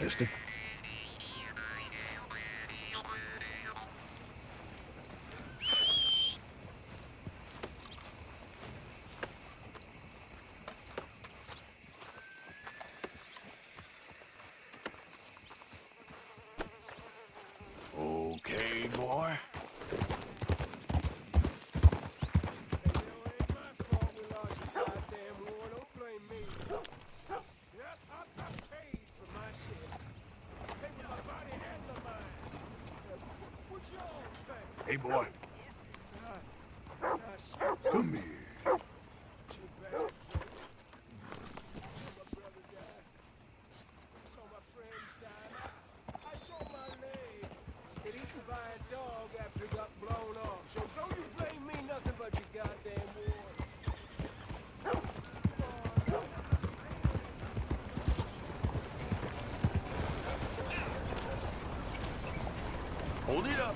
mister. Okay, boy. Hey, boy. Come here. Hold it up.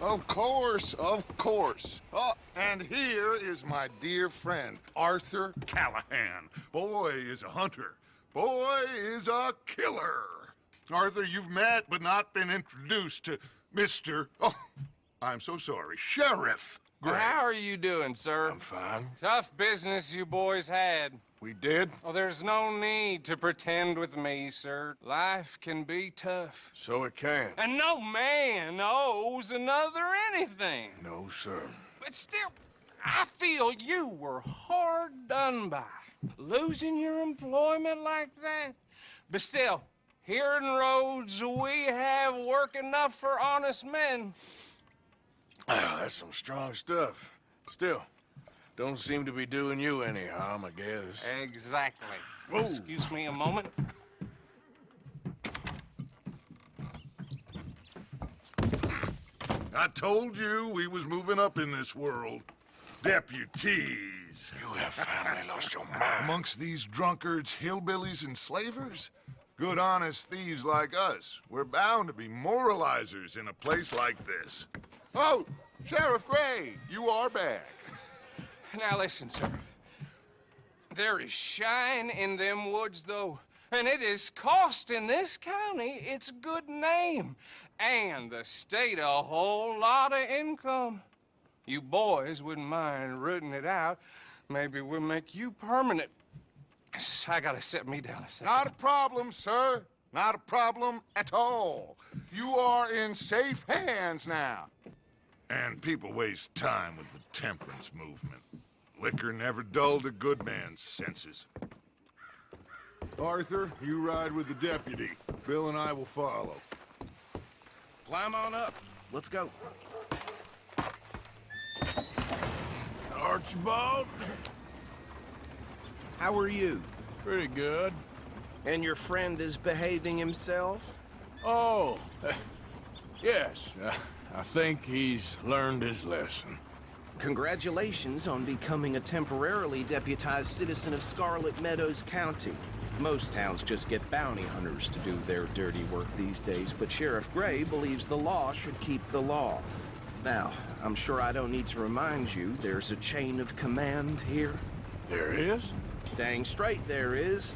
Of course, of course. Oh, and here is my dear friend, Arthur Callahan. Boy is a hunter. Boy is a killer. Arthur, you've met but not been introduced to Mr. Oh, I'm so sorry, Sheriff Gray. How are you doing, sir? I'm fine. Tough business you boys had. We did? Oh, there's no need to pretend with me, sir. Life can be tough. So it can. And no man owes another anything. No, sir. But still, I feel you were hard done by. Losing your employment like that. But still, here in Rhodes, we have work enough for honest men. Ah, that's some strong stuff. Still, don't seem to be doing you any harm, I guess. Exactly. Whoa. Excuse me a moment. I told you we was moving up in this world. Deputies. You have finally lost your mind. Amongst these drunkards, hillbillies, and slavers? Good, honest thieves like us. We're bound to be moralizers in a place like this. Oh, Sheriff Gray, you are back. Now listen, sir. There is shine in them woods, though, and it is costing this county its good name, and the state a whole lot of income. You boys wouldn't mind rooting it out. Maybe we'll make you permanent. I gotta sit me down a second. Not a problem, sir. Not a problem at all. You are in safe hands now. And people waste time with the temperance movement. Liquor never dulled a good man's senses. Arthur, you ride with the deputy. Bill and I will follow. Climb on up. Let's go. Archibald? How are you? Pretty good. And your friend is behaving himself? Oh, yes. I think he's learned his lesson. Congratulations on becoming a temporarily deputized citizen of Scarlet Meadows County. Most towns just get bounty hunters to do their dirty work these days, but Sheriff Gray believes the law should keep the law. Now, I'm sure I don't need to remind you there's a chain of command here. There is? Dang straight there is.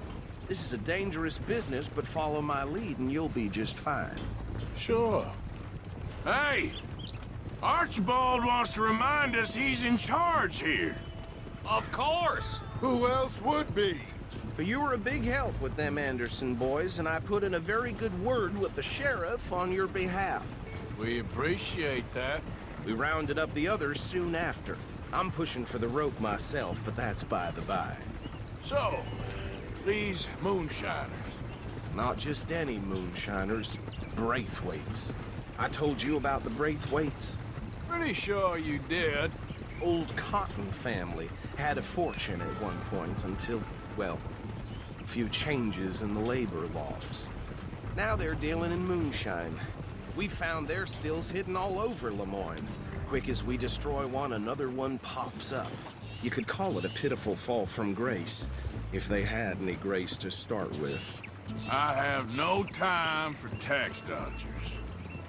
This is a dangerous business, but follow my lead and you'll be just fine. Sure. Hey! Archibald wants to remind us he's in charge here. Of course. Who else would be? But you were a big help with them Anderson boys, and I put in a very good word with the sheriff on your behalf. We appreciate that. We rounded up the others soon after. I'm pushing for the rope myself, but that's by the by. So, these moonshiners. Not just any moonshiners, Braithwaites. I told you about the Braithwaites. Pretty sure you did. Old Cotton family had a fortune at one point until, well, a few changes in the labor laws. Now they're dealing in moonshine. We found their stills hidden all over Lemoyne. Quick as we destroy one, another one pops up. You could call it a pitiful fall from grace, if they had any grace to start with. I have no time for tax dodgers.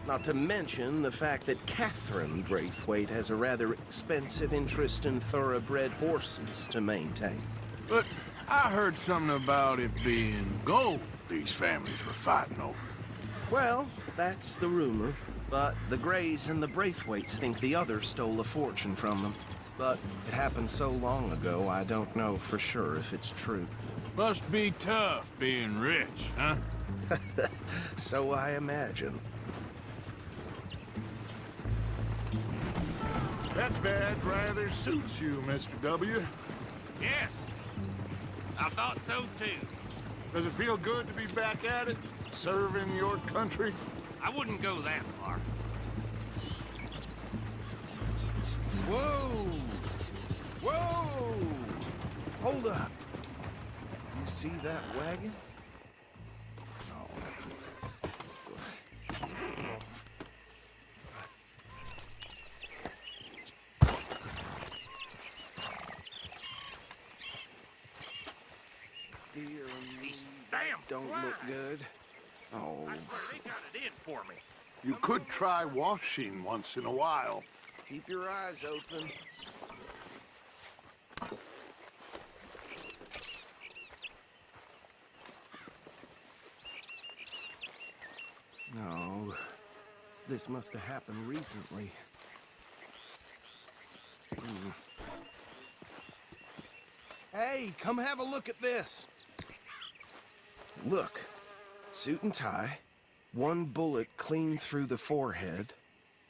Not to mention the fact that Catherine Braithwaite has a rather expensive interest in thoroughbred horses to maintain. But I heard something about it being gold these families were fighting over. Well, that's the rumor. But the Greys and the Braithwaites think the others stole a fortune from them. But it happened so long ago, I don't know for sure if it's true. Must be tough being rich, huh? So I imagine. That badge rather suits you, Mr. W. Yes. I thought so too. Does it feel good to be back at it? Serving your country? I wouldn't go that far. Whoa! Whoa! Hold up. You see that wagon? Dear me, These damn don't flies. look good. Oh, I swear they got it in for me. You could try washing once in a while. keep your eyes open. No, this must have happened recently. Hey, come have a look at this. Look, suit and tie, one bullet clean through the forehead.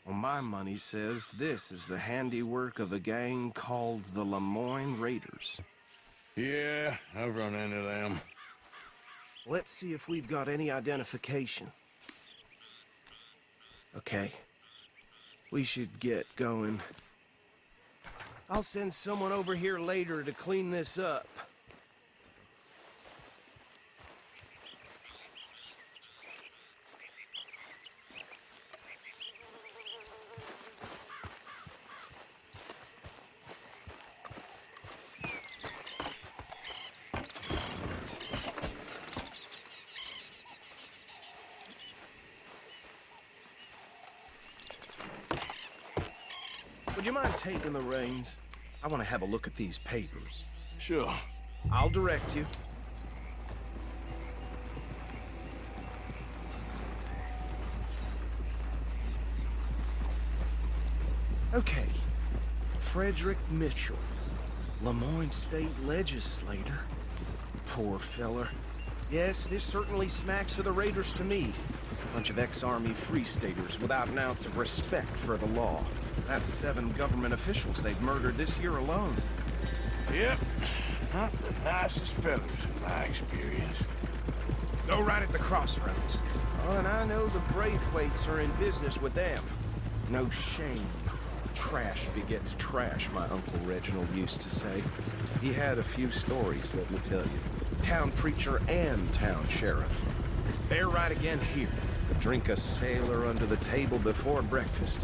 Well, my money says this is the handiwork of a gang called the Lemoyne Raiders. Yeah, I've run into them. Let's see if we've got any identification. Okay. We should get going. I'll send someone over here later to clean this up. Would you mind taking the reins? I want to have a look at these papers. Sure. I'll direct you. Okay. Frederick Mitchell, Lemoyne State Legislator. Poor feller. Yes, this certainly smacks of the Raiders to me. Bunch of ex-Army Free Staters without an ounce of respect for the law. That's 7 government officials they've murdered this year alone. Yep. Not the nicest fellas in my experience. Go right at the crossroads. Oh, and I know the Braithwaites are in business with them. No shame. Trash begets trash, my Uncle Reginald used to say. He had a few stories, let me tell you. Town preacher and town sheriff. They're right again here. Drink a sailor under the table before breakfast.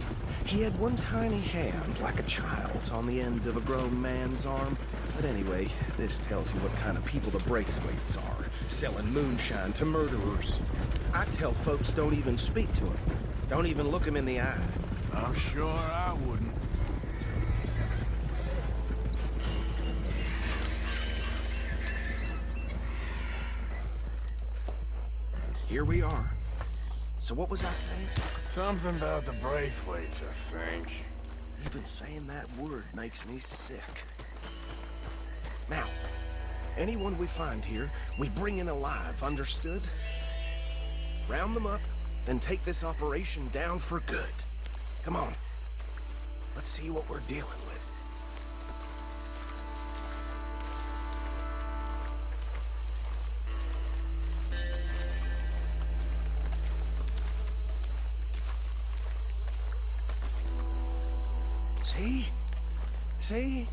He had one tiny hand, like a child's, on the end of a grown man's arm. But anyway, this tells you what kind of people the Braithwaites are. Selling moonshine to murderers. I tell folks don't even speak to him. Don't even look him in the eye. I'm sure I wouldn't. Here we are. So what was I saying? Something about the Braithwaites, I think. Even saying that word makes me sick. Now, anyone we find here, we bring in alive, understood? Round them up, and take this operation down for good. Come on. Let's see what we're dealing with. See? See?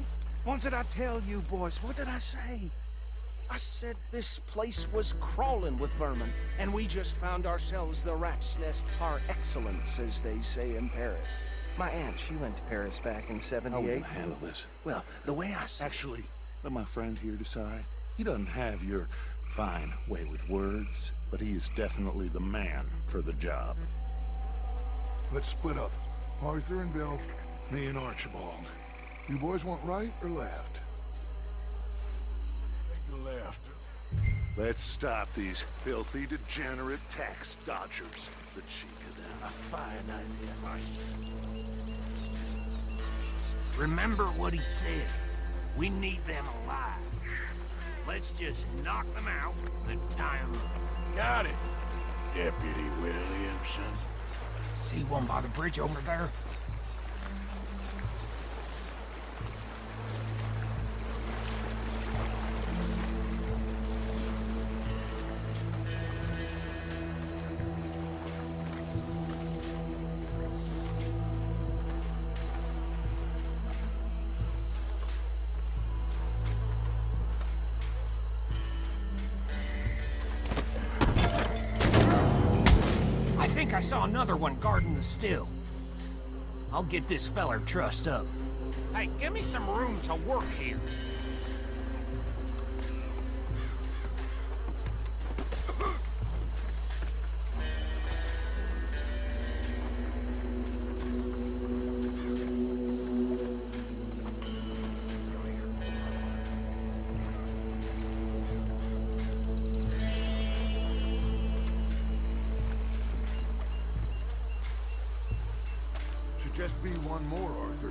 What did I tell you, boys? What did I say? I said this place was crawling with vermin, and we just found ourselves the rat's nest par excellence, as they say in Paris. My aunt, she went to Paris back in '78. How will you handle this? Well, the way I see Actually, let my friend here decide. He doesn't have your Fine way with words, but he is definitely the man for the job. Let's split up. Arthur and Bill, me and Archibald. You boys want right or left? Take the left. Let's stop these filthy, degenerate tax dodgers. The cheek of them. A fine idea. Remember what he said. We need them alive. Let's just knock them out and tie them up. Got it, Deputy Williamson. See one by the bridge over there? I saw another one guarding the still. I'll get this feller trussed up. Hey, give me some room to work here. Just be one more, Arthur.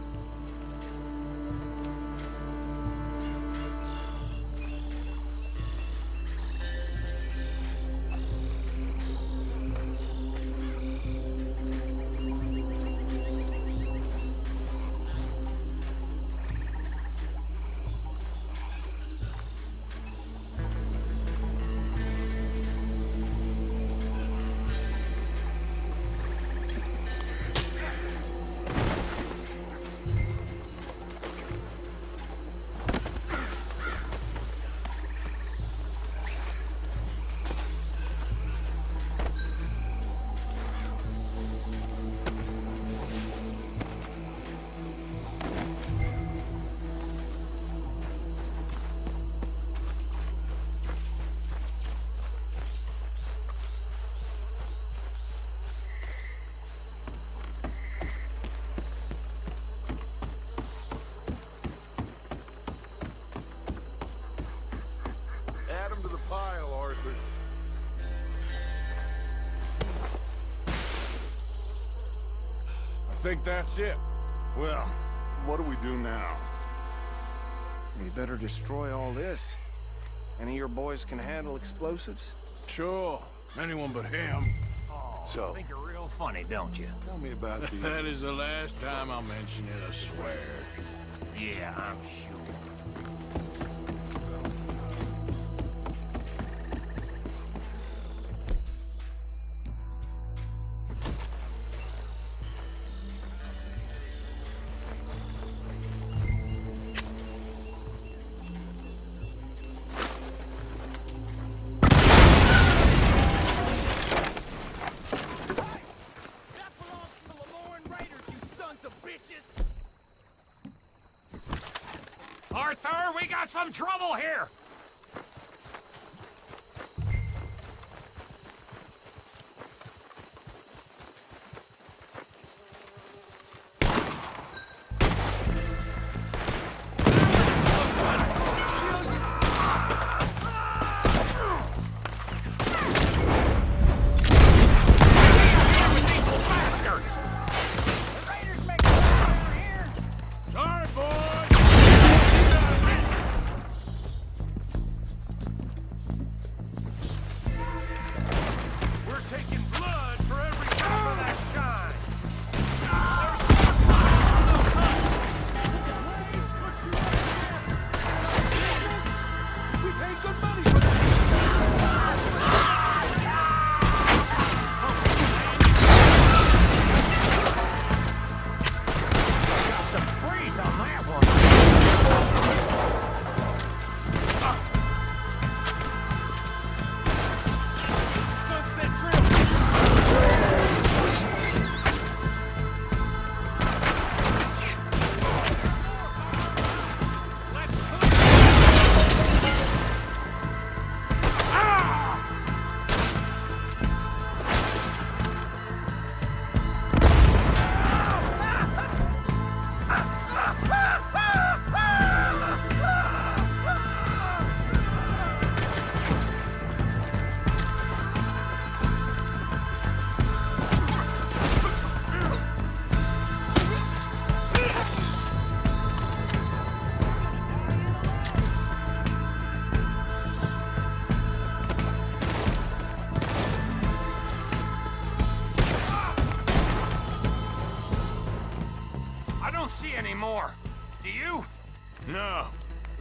I think that's it. Well, what do we do now? We better destroy all this. Any of your boys can handle explosives? Sure. Anyone but him. Oh, So- you think you're real funny, don't you? Tell me about the... That is the last time I'll mention it, I swear. Yeah, I'm sure. Arthur, we got some trouble here!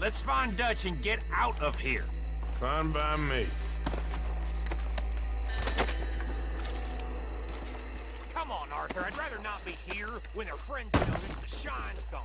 Let's find Dutch and get out of here. Fine by me. Come on, Arthur. I'd rather not be here when their friends notice the shine's gone.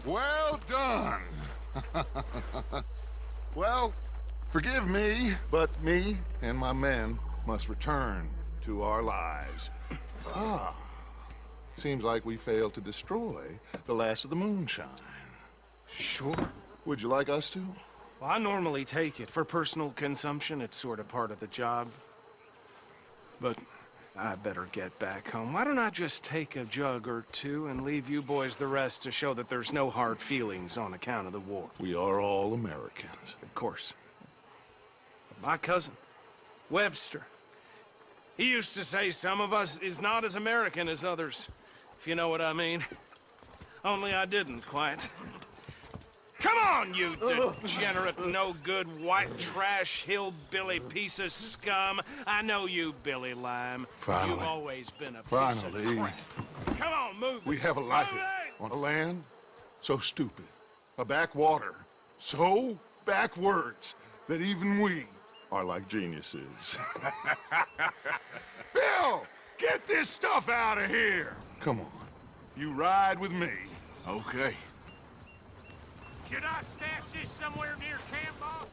Well done. Well, forgive me, but me and my men must return to our lives. Ah, seems like we failed to destroy the last of the moonshine. Sure. Would you like us to? Well, I normally take it. For personal consumption, it's sort of part of the job. But I better get back home. Why don't I just take a jug or two and leave you boys the rest to show that there's no hard feelings on account of the war? We are all Americans. Of course. My cousin, Webster, he used to say some of us is not as American as others, if you know what I mean. Only I didn't quite. Come on, you degenerate, no-good, white trash, hillbilly piece of scum. I know you, Billy Lime. Finally. You've always been a piece Finally. of crap. Come on, move We it. have a life Move it. on a land so stupid, a backwater so backwards that even we are like geniuses. Bill, get this stuff out of here. Come on, you ride with me. Okay. Should I stash this somewhere near camp, boss?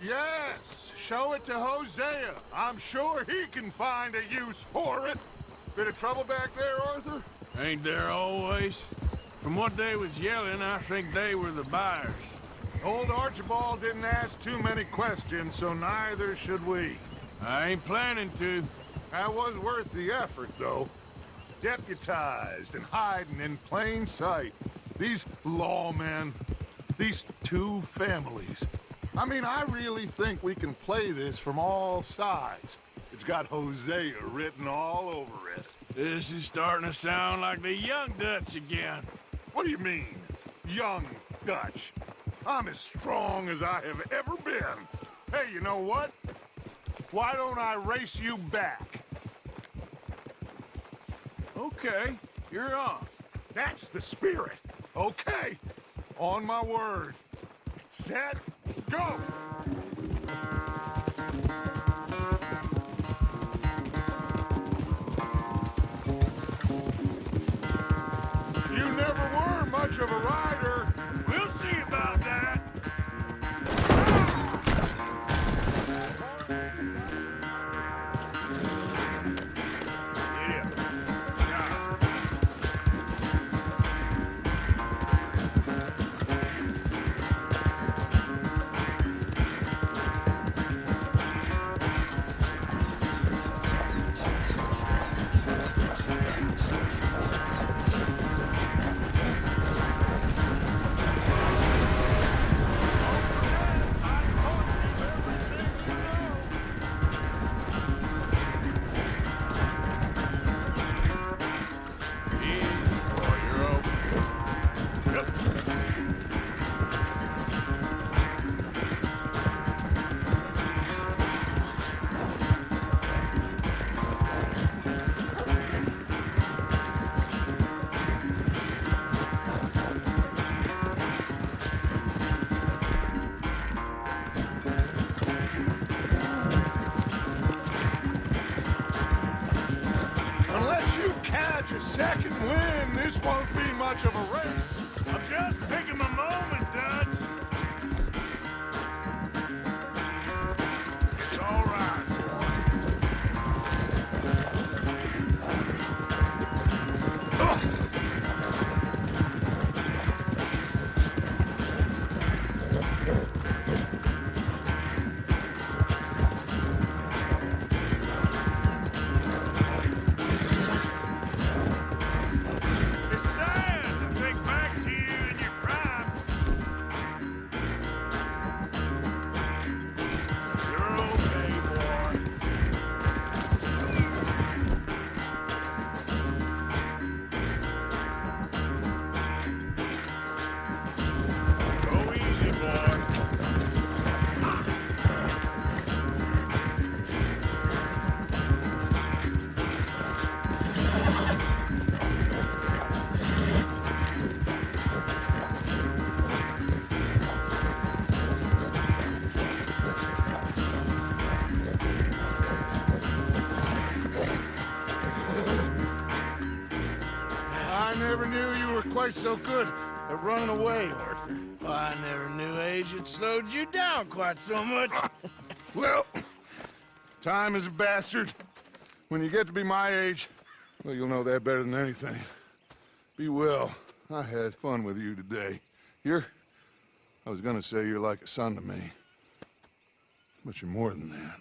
Yes, show it to Hosea. I'm sure he can find a use for it. Bit of trouble back there, Arthur? Ain't there always? From what they was yelling, I think they were the buyers. Old Archibald didn't ask too many questions, so neither should we. I ain't planning to. That was worth the effort, though. Deputized and hiding in plain sight. These lawmen, these two families. I mean, I really think we can play this from all sides. It's got Hosea written all over it. This is starting to sound like the young Dutch again. What do you mean, young Dutch? I'm as strong as I have ever been. Hey, you know what? Why don't I race you back? Okay, you're on. That's the spirit. Okay, on my word. Set, go! You never were much much of a rider. We'll see about that. A second wind, this won't be much of a race. I'm just picking my moment, Dutch. It's all right, boy. I never knew you were quite so good at running away, Arthur. Well, I never knew age had slowed you down quite so much. Well, time is a bastard. When you get to be my age, well, you'll know that better than anything. Be well. I had fun with you today. I was gonna say you're like a son to me. But you're more than that.